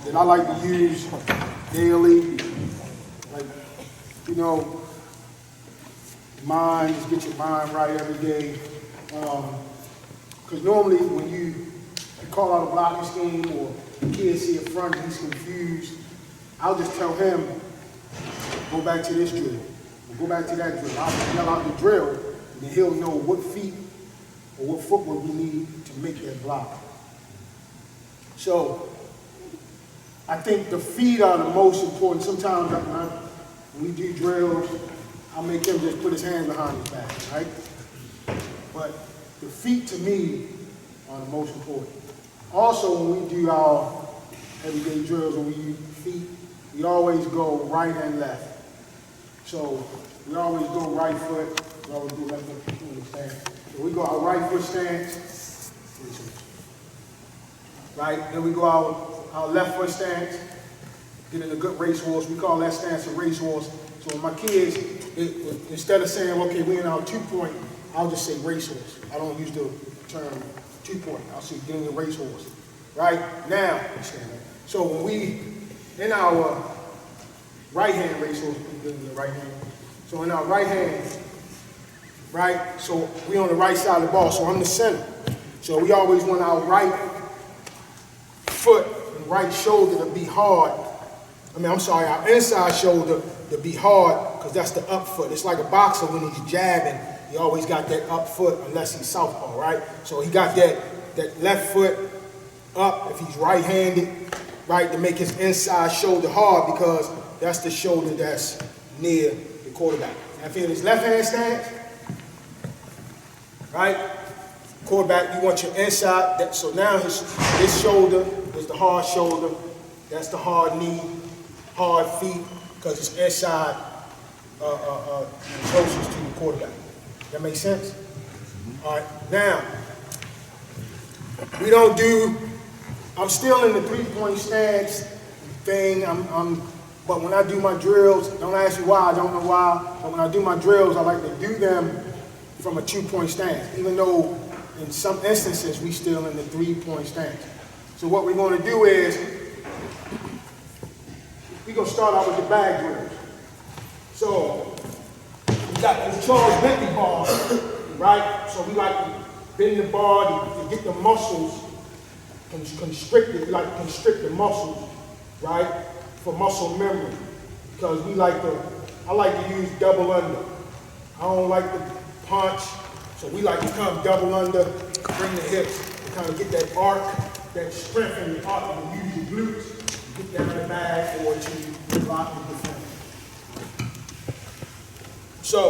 that I like to use daily. Like, you know, just get your mind right every day. Because normally when you call out a blocking scheme or the kid see a front and he's confused, I'll just tell him, go back to this drill, or go back to that drill. I'll yell out the drill, and then he'll know what feet or what footwork we need to make that block. So, I think the feet are the most important. Sometimes when we do drills, I'll make him just put his hands behind his back, right? But the feet to me are the most important. Also, when we do our everyday drills, when we use feet, we always go right and left. So we always go right foot, we always do left foot stance. So we go our right foot stance, right? Then we go our left foot stance, get in a good race horse. We call that stance a race horse. So when my kids, instead of saying, okay, we in our 2-point, I'll just say race horse. I don't use the term 2-point. I'll say get in the race horse. Right? Now, so when we, in our right hand race horse, we get in the right hand. So in our right hand, right? So we on the right side of the ball, so I'm the center. So we always want our right foot and right shoulder to be hard. Our inside shoulder to be hard, because that's the up foot. It's like a boxer when he's jabbing, he always got that up foot unless he's southpaw, right? So he got that left foot up if he's right-handed, right, to make his inside shoulder hard, because that's the shoulder that's near the quarterback. Now if you're in his left-hand stance, right, quarterback, you want your inside, so now his shoulder is the hard shoulder, that's the hard knee, hard feet, because it's inside closest to the quarterback. That make sense? All right, now, I'm still in the 3-point stance thing, but when I do my drills, don't ask me why, I don't know why, but when I do my drills, I like to do them from a 2-point stance, even though in some instances we still in the 3-point stance. So what we're going to do is, we're going to start out with the bag drills. So, we got the Charles Bentley bar, right? So we like to bend the bar to get the muscles constricted. We like to constrict the muscles, right? For muscle memory. Because I like to use double under. I don't like to punch, so we like to come double under, bring the hips, to kind of get that arc, that strength in the arc, and use your glutes, get down the bag or to block the defender. So,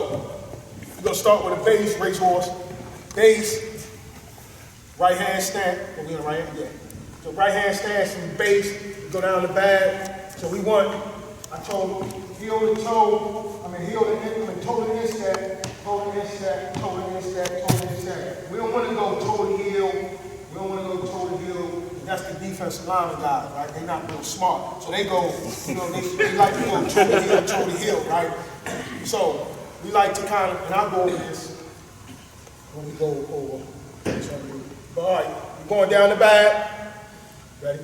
we're going to start with a base, race horse. Base, right hand stance. Are we on the right hand? Yeah. So right hand stance from base, go down the bag. So we want, I told heel to toe, toe to instep, toe to instep, toe to instep, toe to instep. We don't want to go toe to heel. We don't want to go toe to heel. That's the defensive lineman guys, right? They're not real smart. So they go, they like to go toe to heel, right? So we like to kind of, and I'll go over this when we go over. But all right, we're going down the bag. Ready?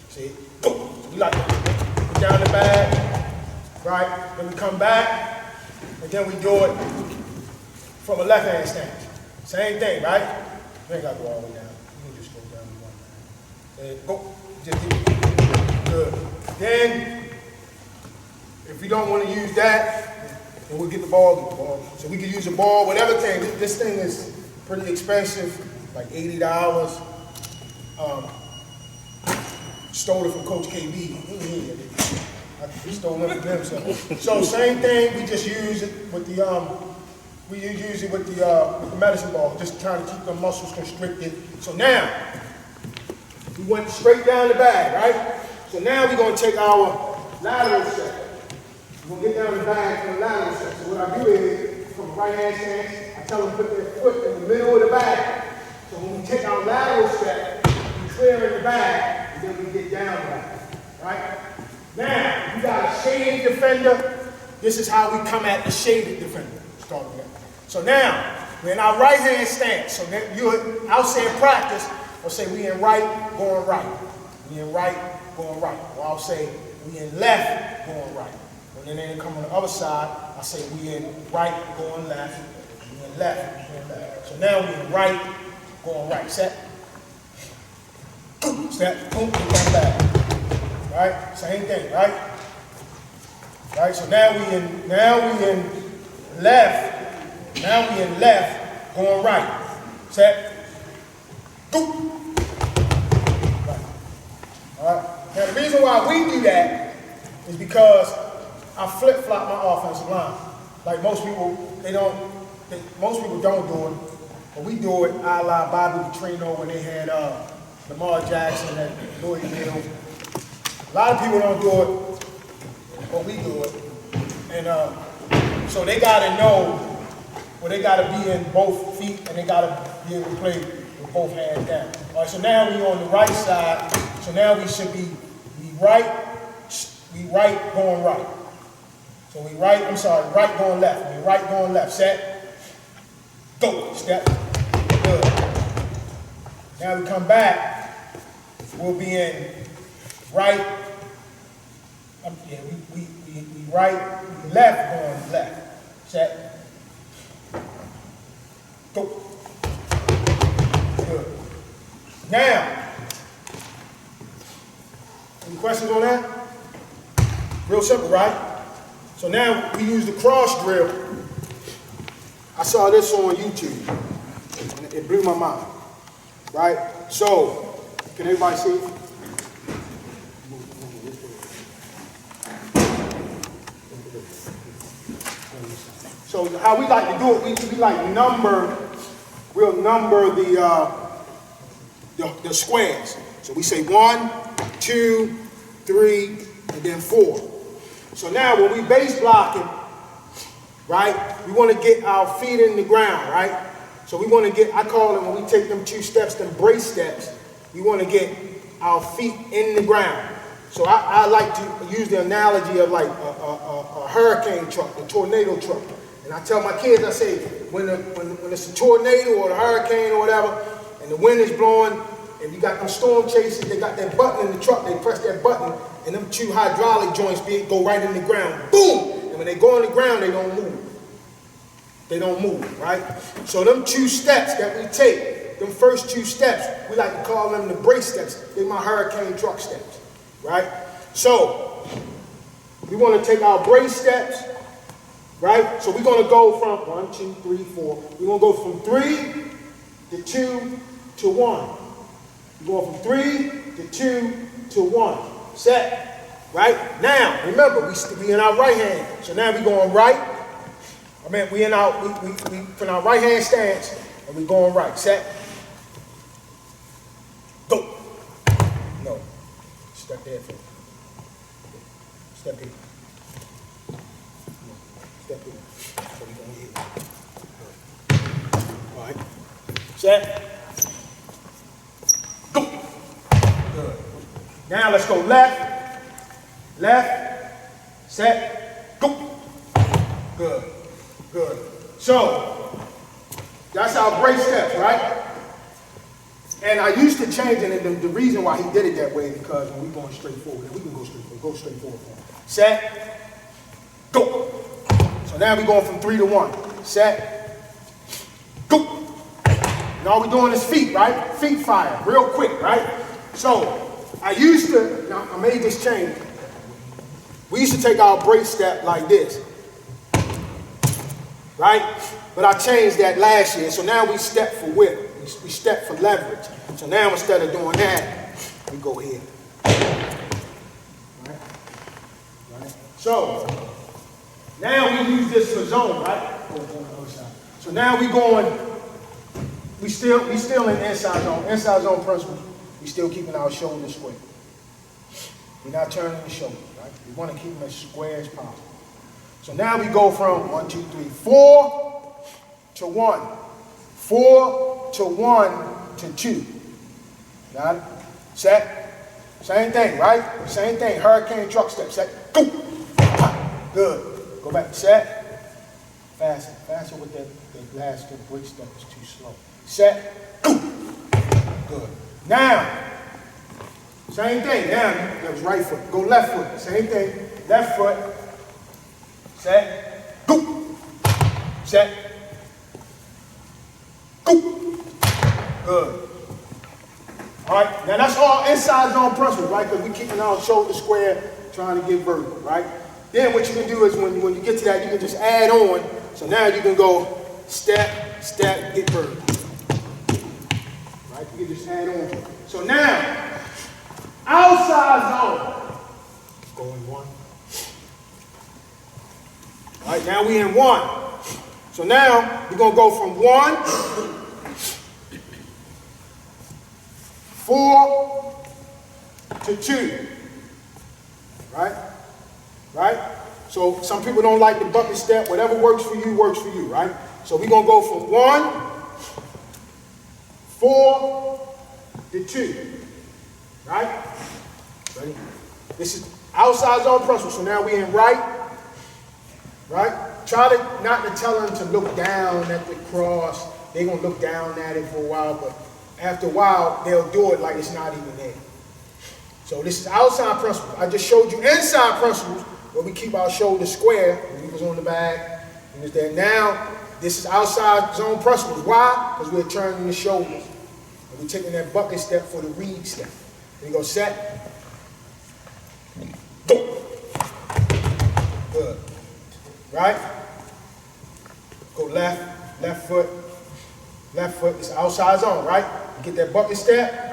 See? So we like to go down the bag, right? Then we come back, and then we do it from a left hand stance. Same thing, right? You ain't got to go all the way down. You can just go down the one. And go. Just get good. Then, if you don't want to use that, then we'll get the ball. So we can use a ball, whatever thing. This thing is pretty expensive, like $80. Stole it from Coach KB. I stole it from him. So same thing, we just use it with the medicine ball, just trying to keep the muscles constricted. So now, we went straight down the bag, right? So now we're going to take our lateral set. We're going to get down the bag from the lateral set. So what I do is, from the right hand stance, I tell them to put their foot in the middle of the bag. So when we take our lateral set, we clear in the bag, and then we get down the bag, right? Now, you got a shaded defender. This is how we come at the shaded defender. Start with that. So now, we're in our right hand stance. So then I'll say in practice, I'll say we in right, going right. We in right, going right. Or I'll say we in left, going right. And then they come on the other side, I say we in right, going left, we in left, going left. So now we in right, going right. Set. Step, boom, we come back. Right? Same thing, right? Right? So now we in left, going right. Set. Boom. Right. All right. Now the reason why we do that is because I flip-flop my offensive line. Like most people, most people don't do it, but we do it a la Bobby Petrino when they had Lamar Jackson at Louisville. A lot of people don't do it, but we do it. And so they got to know, well, they got to be in both feet, and they got to be able to play with both hands down. All right, so now we're on the right side. So now we should be right, going right. So right going left. We right going left. Set. Go. Step. Good. Now we come back. We'll be in right. We right, left going left. Set. Go. Good. Now, any questions on that? Real simple, right? So now we use the cross drill. I saw this on YouTube, and it blew my mind, right? So, can everybody see? So how we like to do it, we like we'll number the squares. So we say 1, 2, 3, and then 4. So now when we base blocking, right, we want to get our feet in the ground, right? So we want to get, I call it when we take them 2 steps, them brace steps, we want to get our feet in the ground. So I like to use the analogy of like a hurricane truck, a tornado truck. And I tell my kids, I say, when it's a tornado or a hurricane or whatever, and the wind is blowing, and you got them storm chasers, they got that button in the truck, they press that button, and them 2 hydraulic joints go right in the ground. Boom! And when they go on the ground, they don't move. They don't move, right? So them 2 steps that we take, them first 2 steps, we like to call them the brace steps. They're my hurricane truck steps, right? So we want to take our brace steps, right? So we're going to go from 1, 2, 3, 4. We're going to go from 3 to 2 to 1. We're going from 3 to 2 to 1. Set. Right? Now, remember, we in our right hand. So now we're going right. I mean, we from our right hand stance, and we're going right. Set. Go. No. Step there. Step here. Step here. So we're going here. All right. Set. Go. Good. Now let's go left. Left, set, go. Good, good. So, that's our brace steps, right? And I used to change it, and the reason why he did it that way is because when we're going straight forward, and we can go straight forward. Set, go. So now we're going from 3 to 1. Set, go. And all we're doing is feet, right? Feet fire, real quick, right? So, I made this change. We used to take our brace step like this, right? But I changed that last year, so now we step for width. We step for leverage. So now instead of doing that, we go here. Right? So now we use this for zone, right? So now we still in inside zone principle. We still keeping our shoulders square. We're not turning the shoulders, right? We want to keep them as square as possible. So now we go from 1, 2, 3, 4 to 1. 4 to 1 to 2. Got it? Set. Same thing, right? Same thing. Hurricane truck step. Set. Go. Good. Go back. Set. Faster. Faster with that last brace step is too slow. Set. Go. Good. Now, Same thing. Now, that was right foot. Go left foot. Same thing. Left foot. Set. Go. Set. Go. Good. All right. Now, that's all inside zone principles, right? Because we're keeping our shoulder square, trying to get vertical, right? Then what you can do is when you get to that, you can just add on. So now you can go step, step, get vertical. Right? You can just add on. So now, outside zone. Going one. All right, now we in one. So now we're gonna go from 1, 4 to 2. Right? Right? So some people don't like the bucket step. Whatever works for you, right? So we're gonna go from 1, 4 to 2. Right? Ready? This is outside zone principle. So now we in right. Right? Try to not to tell them to look down at the cross. They're gonna look down at it for a while, but after a while they'll do it like it's not even there. So this is outside principles. I just showed you inside principles where we keep our shoulders square. The knees on the back. Understand? Now, this is outside zone principles. Why? Because we're turning the shoulders. And we're taking that bucket step for the reed step. We go set. Go. Good. Right? Go left, left foot. Left foot is outside zone, right? You get that bucket step.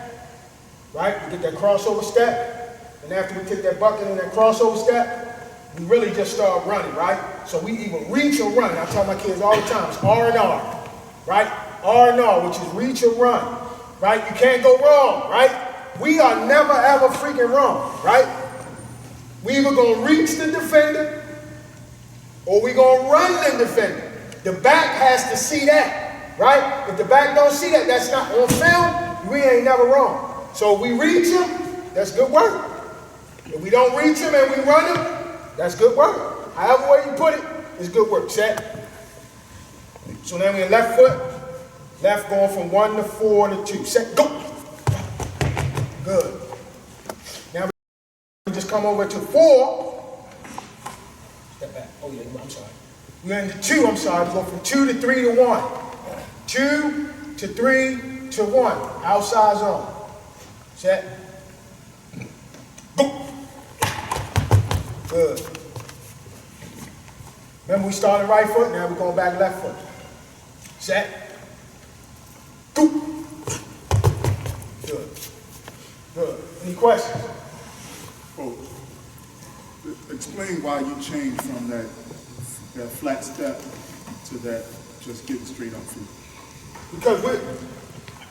Right? You get that crossover step, and after we take that bucket and that crossover step, we really just start running, right? So we either reach or run. I tell my kids all the time, it's R&R, right? R&R, which is reach or run, right? You can't go wrong, right? We are never ever freaking wrong, right? We either gonna reach the defender, or we gonna run the defender. The back has to see that, right? If the back don't see that, that's not on film, we ain't never wrong. So if we reach him, that's good work. If we don't reach him and we run him, that's good work. However way you put it, it's good work. Set. So now we're in left foot. Left going from 1 to 4 to 2. Set. Go. Good. Now we just come over to 4. Step back. Oh yeah, I'm sorry. We're in the 2, I'm sorry. We go from 2 to 3 to 1. 2 to 3 to 1. Outside zone. Set. Go. Good. Remember we started right foot, now we're going back left foot. Set. Go. Good. Good. Any questions? Oh, explain why you changed from that flat step to that just getting straight up feet. Because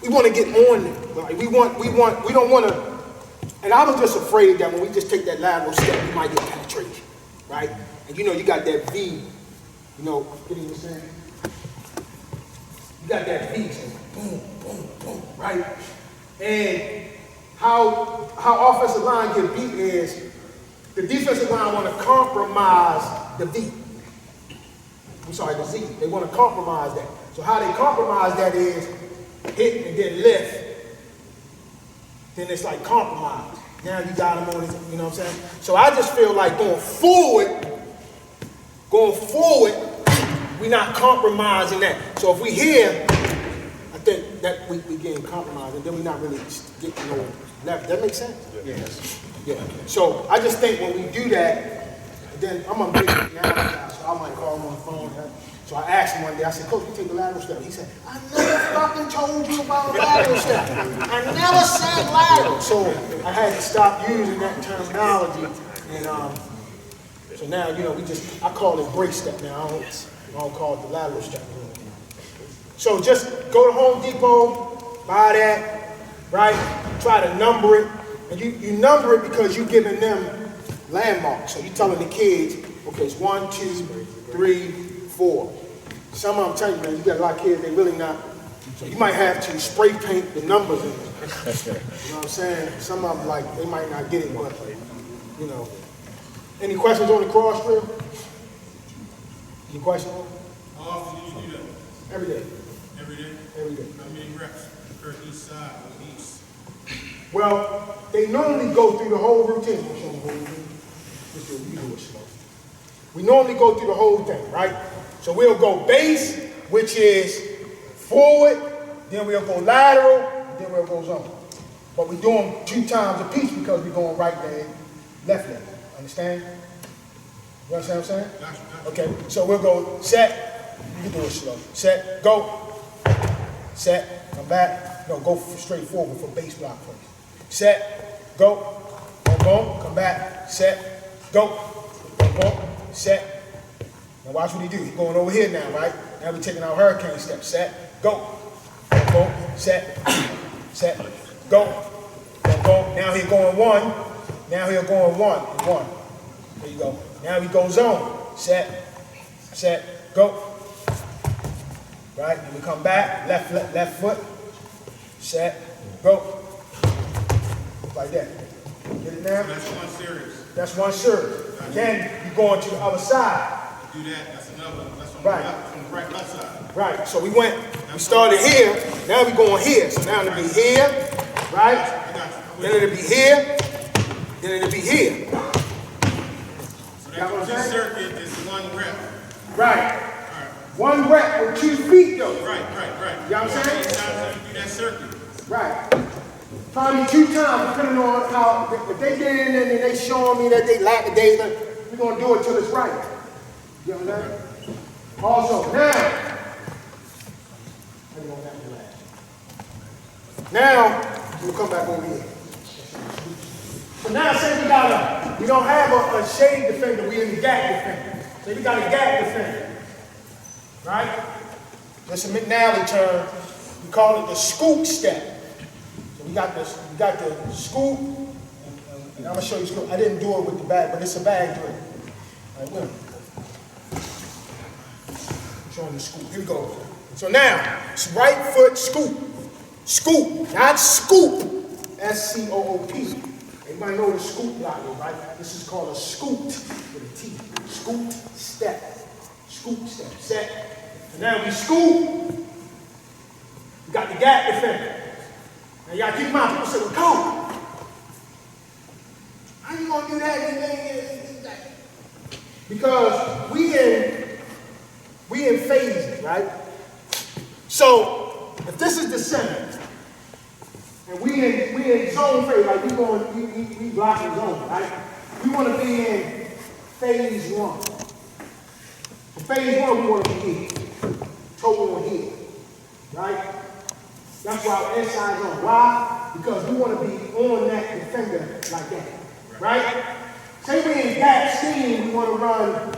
we want to get on it. Like we don't want to, and I was just afraid that when we just take that lateral step, we might get penetration, right? And you know, you got that V, you know, what are you saying? You got that V, so boom, boom, boom, right? And how offensive line get beat is the defensive line want to compromise the V. I'm sorry, the Z. They want to compromise that. So how they compromise that is hit and then lift. Then it's like compromise. Now you got him on his, you know what I'm saying? So I just feel like going forward, we're not compromising that. So if we here, I think that we getting compromised, and then we're not really getting no left. That makes sense? Yes. Yeah. So I just think when we do that, then I'm gonna get it now, so I might call him on the phone. So I asked him one day, I said, Coach, we take the lateral step. He said, I never fucking told you about a lateral step. I never said lateral. So I had to stop using that terminology. And so now, you know, I call it break step now. I don't call it the lateral step. So just go to Home Depot, buy that, right? Try to number it. And you number it because you're giving them landmarks. So you're telling the kids, okay, it's 1, 2, 3, 4. Some of them tell you, man, you got a lot of kids, they really not. So you might have to spray paint the numbers in it. You know what I'm saying? Some of them, like, they might not get it, but, you know. Any questions on the cross drill? Any questions? How often do you do that? Every day. Every day? Every day. How many reps per each side or each? Well, they normally go through the whole routine. I'll show them the whole routine. Just do it slow. We normally go through the whole thing, right? So we'll go base, which is forward, then we'll go lateral, then we'll go zone. But we do them 2 times a piece because we're going right leg, left leg. Understand? You understand what I'm saying? Gotcha. Okay, so we'll go set, you can do it slow. Set, go. Set, come back. No, go straight forward for base block first. Set, go. Boom, boom, come back. Set, go. Boom, boom, set. Now watch what he do. He's going over here now, right? Now we're taking our hurricane step. Set, go. Boom, boom, set, set, go. Boom, boom. Now he's going 1. Now he'll go in 1. There you go. Now we go zone. Set, go. Right? Then we come back. Left foot. Set, go. Like that. Get it now? That's one series. That's one series. Then you go on to the other side. Do that, that's another, that's on Right. the left, on the right, left side. Right. So we started here. Now we going here. So now it'll be here. Right? I got you. Then it'll be here. Then it'll be here. So that complete circuit is 1 rep. Right. 1 rep with 2 feet though. Right. You know what I'm saying? Times you do that circuit. Right. Probably 2 times, depending on how, if they get in there and they showing me that they lackadaisical, we're going to do it till it's right. You understand? Also, now, we'll come back over here. So now, say we don't have a shade defender, we in the gap defender. Say we got a gap defender, right? That's a McNally term. We call it the scoop step. So we got the scoop, and I'm gonna show you scoop. I didn't do it with the bag, but it's a bag drill. All right, showing the scoop. Here we go. So now, it's right foot scoop. Scoop, not scoop. S-C-O-O-P. Everybody know what a scoop block is, right? This is called a scoop with a T. Scoop step. Scoop step. Set. And now we scoop. We got the gap defender. Now you gotta keep in mind, people say, well, coach, how you gonna do that? Because we in phases, right? So if this is the center, and we in zone phase, like we blocking zone, right? We want to be in phase 1. So phase 1, we want to be here, total on here, right? That's why our inside zone. Why? Because we want to be on that defender like that, right? Say we in gap scheme, we want to run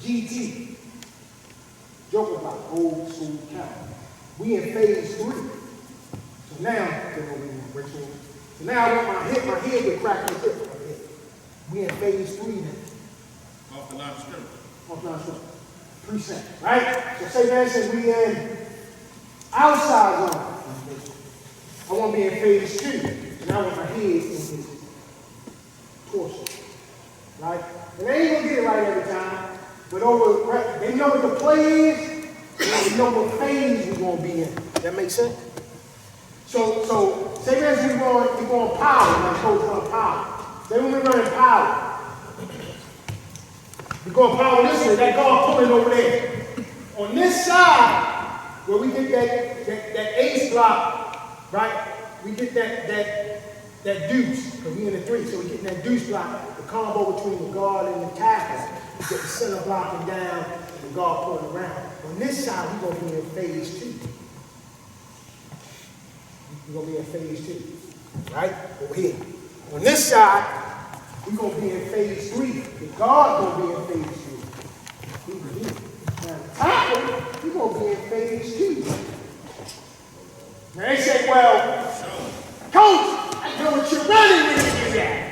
GT. Joker block, old school count. We in phase 3. So now, so now I want my head to crack like this. We in phase 3 now. Off the line of scrimmage. Off line of scrimmage. 3 seconds, right? So say man says we in outside zone. I want to be in phase 2. So now I want my head in his torso. Right? And they ain't gonna get it right every time. But they know what the play is, and they know what phase we're gonna be in. That make sense? So say as we're going power, like coach run power. Say when we're running power, we're going power this way, that guard pulling over there. On this side, where we get that ace block, right? We get that deuce, because we in the 3, so we get that deuce block, the combo between the guard and the tackle. We get the center blocking down and the guard pulling around. On this side, we're going to be in phase 2. We're going to be in phase 2, right? Over here. On this side, we're going to be in phase 3. The guard going to be in phase 3. Now, the tackle, we're going to be in phase 2. Now, they say, well, coach, I know what you're running when you do that.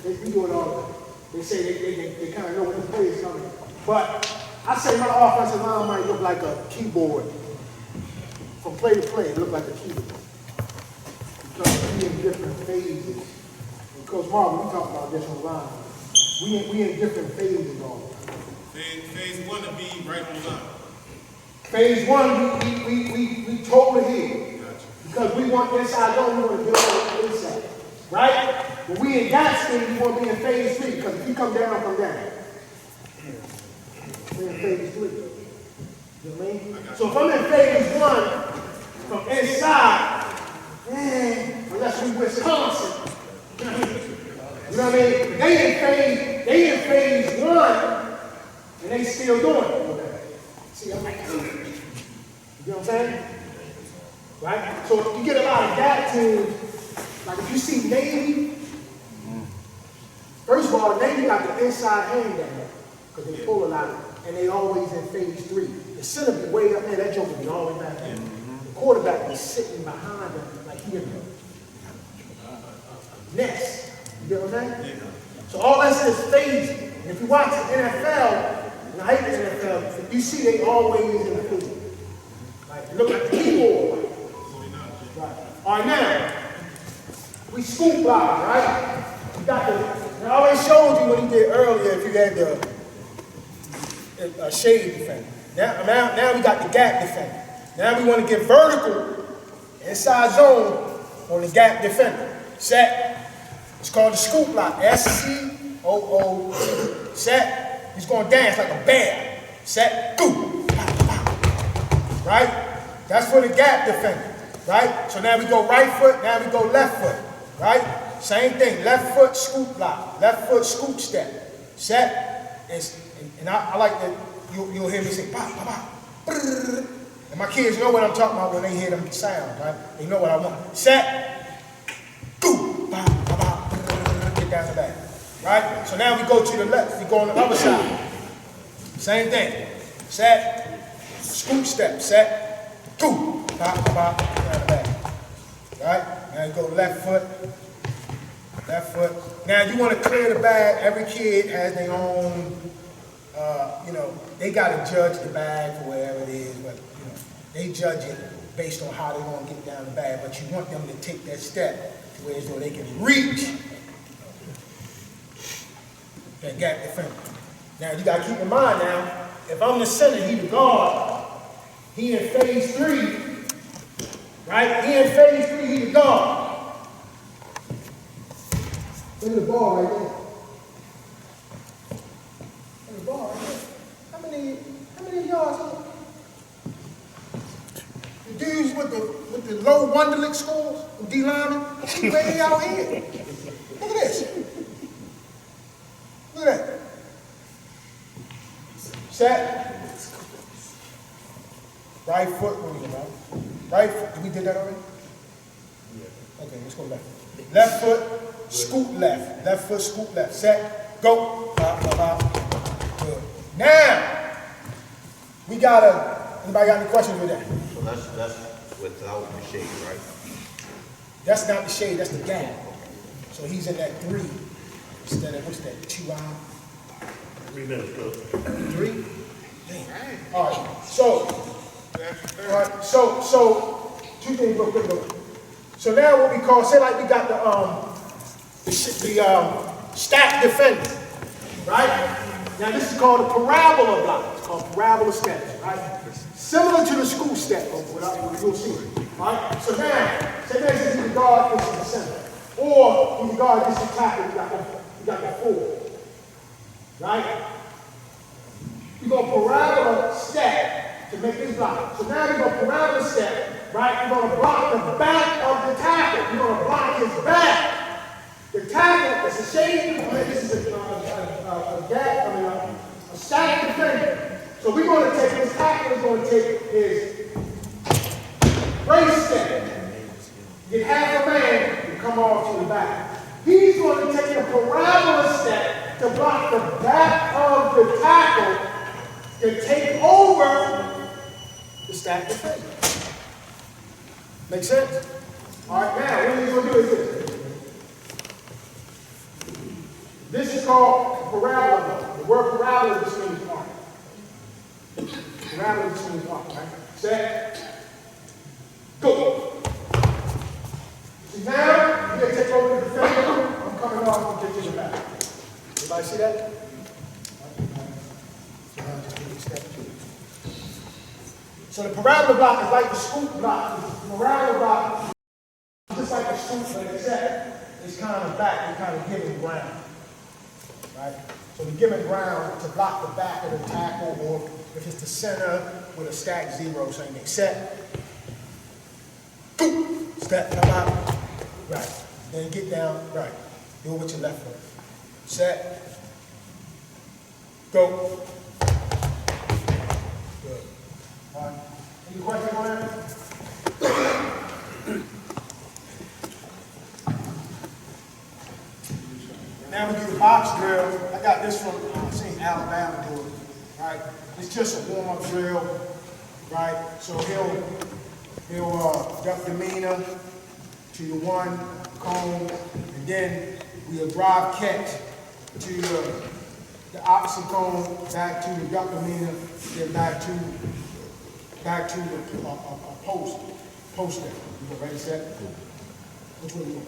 They do it all the time. They say they kind of know when the play is coming. But I say my offensive line might look like a keyboard. From play to play, it look like a keyboard. Because we in different phases. And Coach Marvin, we talk about this online. We in different phases all the time. Phase 1 to be right on the line. Phase one, we totally here. Because we want inside zone, we want to build on the inside. Right? When we in that stage, we want to be in phase three, because if you come down, come down. We're in phase three. You know what I mean? So if I'm in phase one, from inside, unless we Wisconsin, you know what I mean? They in phase one, and they still doing it. See, I'm like, you know what I'm saying? Right? So you get a lot of that too. Like if you see Navy, first of all, the Navy got the inside hand down because they pull a lot, and they always in phase three. The center be way up there, that joker be all the way back there. The quarterback be sitting behind them like he in a nest. You get what I'm saying? So all that's is phasing. And if you watch the NFL, and I hate the NFL, you see they always in the field. Like, they look like the keyboard. Right. All right, now, we scoop block, right? You got the, I always showed you what he did earlier if you had the shade defender. Now we got the gap defender. Now we want to get vertical inside zone on the gap defender. Set. It's called the scoop block. SCOOP. Set. He's going to dance like a bear. Set. Go. Right? That's for the gap defender. Right? So now we go right foot, now we go left foot. Right? Same thing. Left foot, scoop block. Left foot, scoop step. Set. And I like that you'll hear me say, bah, bah, bah. And my kids know what I'm talking about when they hear them sounds, right? They know what I want. Set. Go. Bah, bah, bah. Get down the back. Right? So now we go to the left. We go on the other side. Same thing. Set. Scoop step. Set. Go. Bah, bah, bah. Down the back. Right? Now you go left foot. Left foot. Now you want to clear the bag. Every kid has their own, they got to judge the bag for wherever it is, but, they judge it based on how they want to get down the bag, but you want them to take that step to where so they can reach that gap defender. Now you got to keep in mind now, if I'm the center, he the guard, he in phase three, right? He in phase three, he the guard. Look at the ball right there. Look at the ball right there. How many yards? The dudes with the low Wonderlic scores, the D linemen, he way out here. Look at this. Look at that. Set. Right foot, where we go, right foot. Did we did that already? Okay, let's go left. Left foot, scoop left. Left foot, scoop left. Set, go. Good. Now, we anybody got any questions with that? So that's without the shade, right? That's not the shade, that's the gap. So he's in that 3 instead of, what's that, 2 hour? 3 minutes, Coach. 3? Dang. All right, so 2 things real quick. So now what we call, say like we got the stack defender, right? Now this is called a parabola block. It's called parabola steps, right? Similar to the school step, you'll see. All right? So now, say this is the guard, this is the center. Or you guard this is tackle, you got the 4. Right? You're going to parabola step to make this block. So now you're going to parabola step, right? You're going to block the back of the tackle. You're going to block his back. The tackle, it's a shade, this is a static defender. So we're going to take this tackle, is going to take his brace step. Get half a man and come off to the back. He's going to take a parabola step to block the back of the tackle to take over the stack defender. Make sense? All right, now what he's going to do is this. This is called parabola. The word parabola just means arc. Parabola just means arc, right? Set. Go. See now, you're going to take over the defender. I'm coming off and get to the back. Everybody see that? So now just take a step. So the parabola block is like the scoop block. The parabola block is just like a scoop, but except it's kind of back, it's kind of giving ground. Right? So we're giving ground to block the back of the tackle, or if it's the center with a stack zero, same thing. Set, step, come out, right. Then get down, right. Do it with your left foot. Set, go. Good. All right. Any questions on that? Now we do the box drill. I got this from St. Alabama do it, right? It's just a warm-up drill, right? So he'll duck the demeanor to the one cone, and then we'll drive catch to the opposite cone, back to the duck demeanor, then back to the post there. You go ready, set? Which way you going?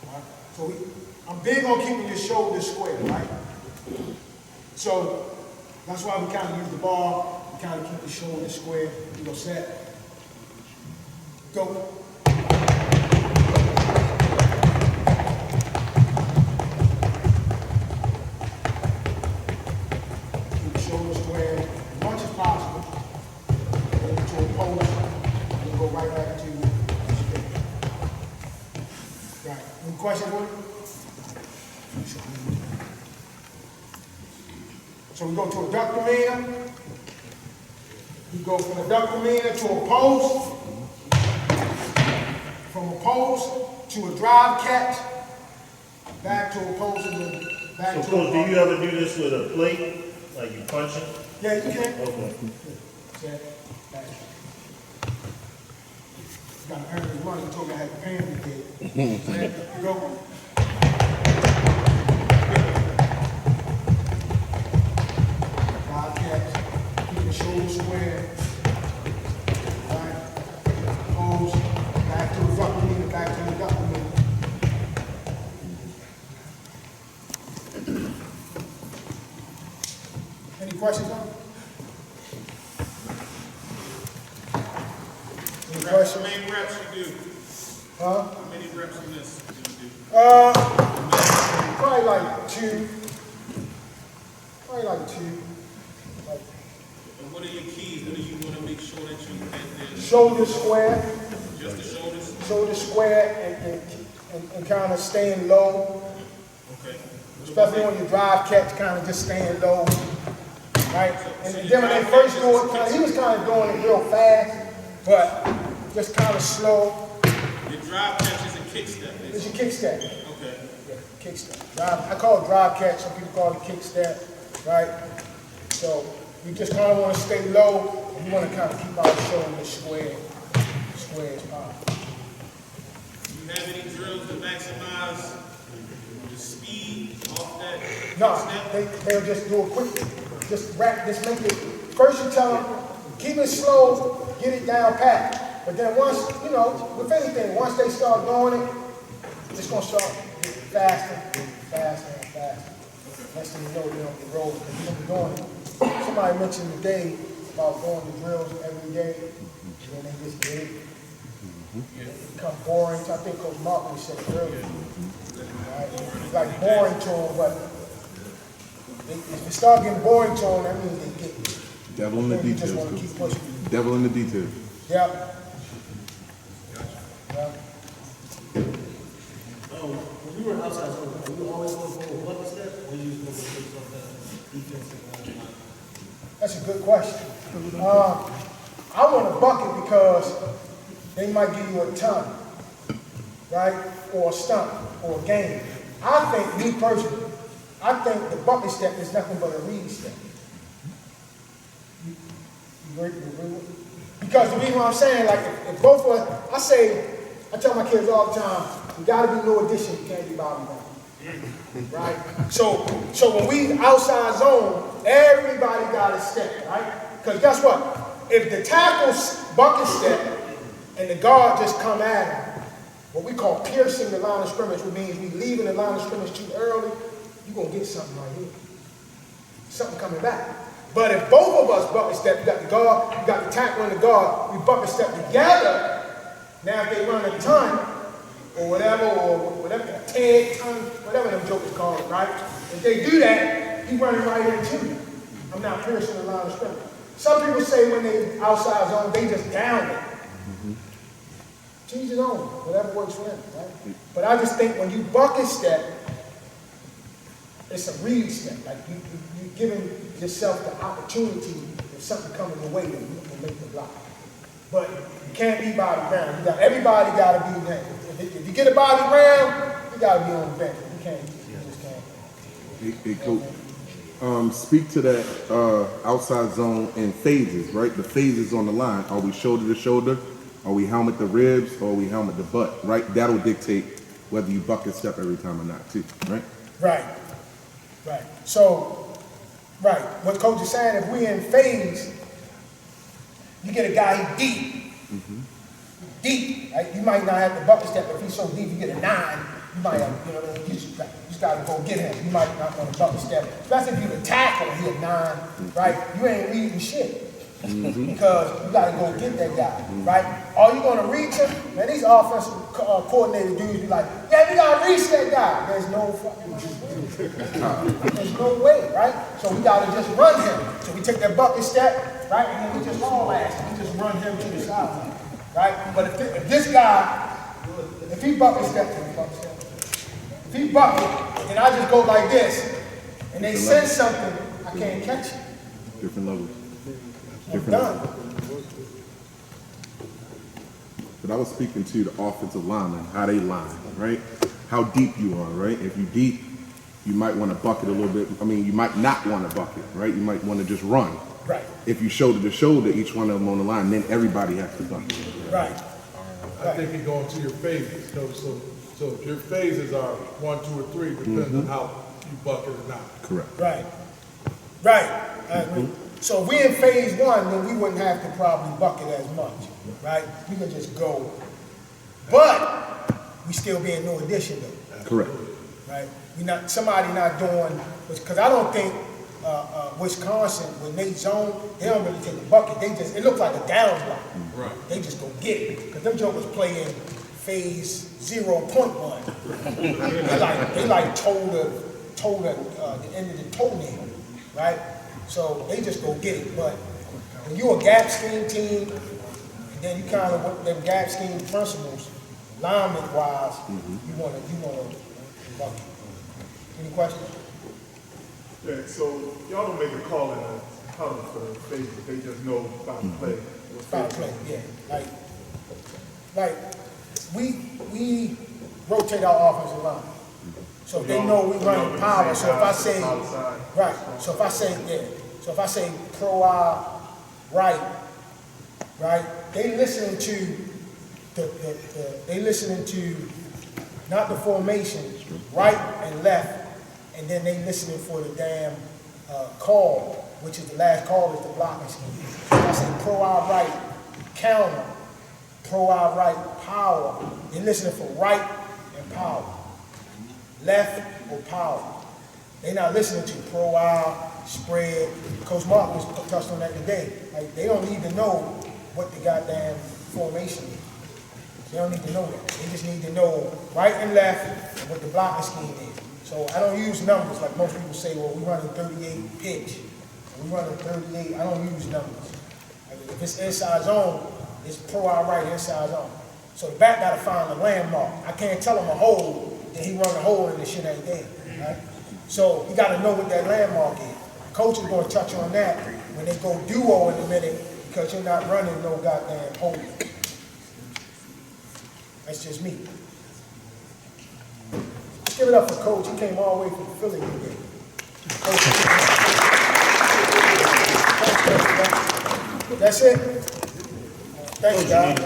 All right. So I'm big on keeping your shoulders square, right? So that's why we kind of use the bar. We kind of keep the shoulders square. You go set. Go. Keep the shoulders square as much as possible. Go to a post, and then go right back to straight. Right. Any questions with it? So we go to a duck demeanor. We go from a duck demeanor to a post. From a post to a drive catch. Back to a post and then back to a Coach, do you ever do this with a plate? Like you punch it? Yeah, you can. Okay. Set, back. You gotta earn his money. You told me I had to pay him today. Set, go. Drive catch. Keep the shoulders square. Right. Pose. Back to the duck demeanor. Back to the duck demeanor. Any questions on it? Any How questions? many reps you do? Huh? How many reps in this do you do? Probably like two. Probably like two. Like And what are your keys? What do you want to make sure that you get there? shoulder square, Just the shoulders? shoulder square, and kind of staying low. Okay. Especially when you drive catch, kind of just staying low. Right? And then when they first do it, he was kind of doing it real fast, but just kind of slow. Your drive catch is a kick step. It's your kick step. Okay. Yeah, kick step. I call it drive catch, some people call it kick step, right? So you just kind of want to stay low, and you want to kind of keep our shoulders square as possible. Do you have any drills to maximize the speed off that No, step? they'll just do it quickly. Just make it, first you tell them, keep it slow, get it down pat. But then once, with anything, once they start doing it, it's going to start getting faster and faster. Next thing you know, they're on the road, because you're going to be doing it. Somebody mentioned today about doing the drills every day, and then they just get it. It becomes boring. I think Coach Martin said it earlier. Right? It's like boring to them, but if it start getting boring to them, that means they get it. Devil in the You just details. want to keep pushing. Devil in the details. Yep. When you were outside zone, were you always going for a bucket step, or you just going to take something defensive? That's a good question. I want a bucket because they might give you a ton, right? Or a stunt, or a game. I think, me personally, I think the bucket step is nothing but a read step. You agree with me? Because the reason why I'm saying, like, if both of us, I tell my kids all the time, you gotta be no addition, you can't be Bobby Brown. Right? So when we outside zone, everybody got a step, right? Because guess what? If the tackle's bucket step and the guard just come at him, what we call piercing the line of scrimmage, which means we leaving the line of scrimmage too early, you're gonna get something right here. Something coming back. But if both of us bucket step, you got the guard, you got the tackle and the guard, we bucket step together, now if they run a ton, or whatever, 10 ton, whatever them jokers call it, right? If they do that, he running right into you. I'm not piercing the line of scrimmage. Some people say when they outside zone, they just down it. Choose his own, whatever works for them, right? But I just think when you bucket step, it's a read step. Like you're giving yourself the opportunity if something comes your way, then you can make the block. But you can't be body round. Everybody got to be there. If you get a body round, you got to be on the bench. You can't. You just can't. Hey, Coach. Speak to that outside zone in phases, right? The phases on the line. Are we shoulder to shoulder? Are we helmet to ribs? Or are we helmet to butt? Right? That'll dictate whether you bucket step every time or not, too. Right? Right. Right. So, right. What Coach is saying, if we in phase, you get a guy deep. Deep. Right? You might not have the bucket step, but if he's so deep, you get a 9. You might have, you just got to go get him. You might not want to bucket step. Especially if you tackle, he a 9, right? You ain't reading shit. Because you got to go get that guy, right? Are you going to reach him? Man, these offensive coordinator dudes be like, yeah, we got to reach that guy. There's no fucking there's no way, right? So we got to just run him. So we take that bucket step, right? And then we just haul ass him. We just run him to the sideline, right? But if this guy, if he bucket step, if he bucket, and I just go like this, and they send something, I can't catch it. Different levels. I'm done. But I was speaking to the offensive linemen, how they line, right? How deep you are, right? If you deep, you might want to bucket a little bit. I mean, you might not want to bucket, right? You might want to just run. Right. If you shoulder to shoulder, each one of them on the line, then everybody has to bucket. Right. I think it going to your phases. So if your phases are 1, 2, or 3, depends on how you bucket or not. Correct. Right. Right. I agree. So if we in phase 1, then we wouldn't have to probably bucket as much, right? We could just go. But we still be in no addition though. Correct. Right? Somebody not doing, because I don't think Wisconsin, when they zone, they don't really take a bucket. It looks like a down block. Right. They just go get it. Because them jokers play in phase 0.1. they like toe the end of the toenail, right? So they just go get it. But when you a gap scheme team, and then you kind of with them gap scheme principles, lineman wise, you wanna bucket. Any questions? Yeah, so y'all don't make a call in a huddle for the phases, they just know about the play. Foul play, yeah. Like we rotate our offensive line. So if they know we run power, so if I say, right, so if I say pro eye right, they listening to not the formation, right and left, and then they listening for the damn call, which is the last call is the blocking scheme. So if I say pro eye right, counter, pro eye right, power, they listening for right and power. Left or power. They're not listening to pro eye, spread. Coach Mark was touched on that today. Like they don't need to know what the goddamn formation is. They don't need to know that. They just need to know right and left and what the blocking scheme is. So I don't use numbers like most people say, well, we running 38 pitch. We running 38, I don't use numbers. Like if it's inside zone, it's pro eye right, inside zone. So the back gotta find the landmark. I can't tell him a hole, and he run a hole and the shit ain't there, right? So you gotta know what that landmark is. Coach is gonna touch on that when they go duo in a minute because you're not running no goddamn hole. That's just me. Let's give it up for Coach. He came all the way from Philly today. That's it. Thank you, guys.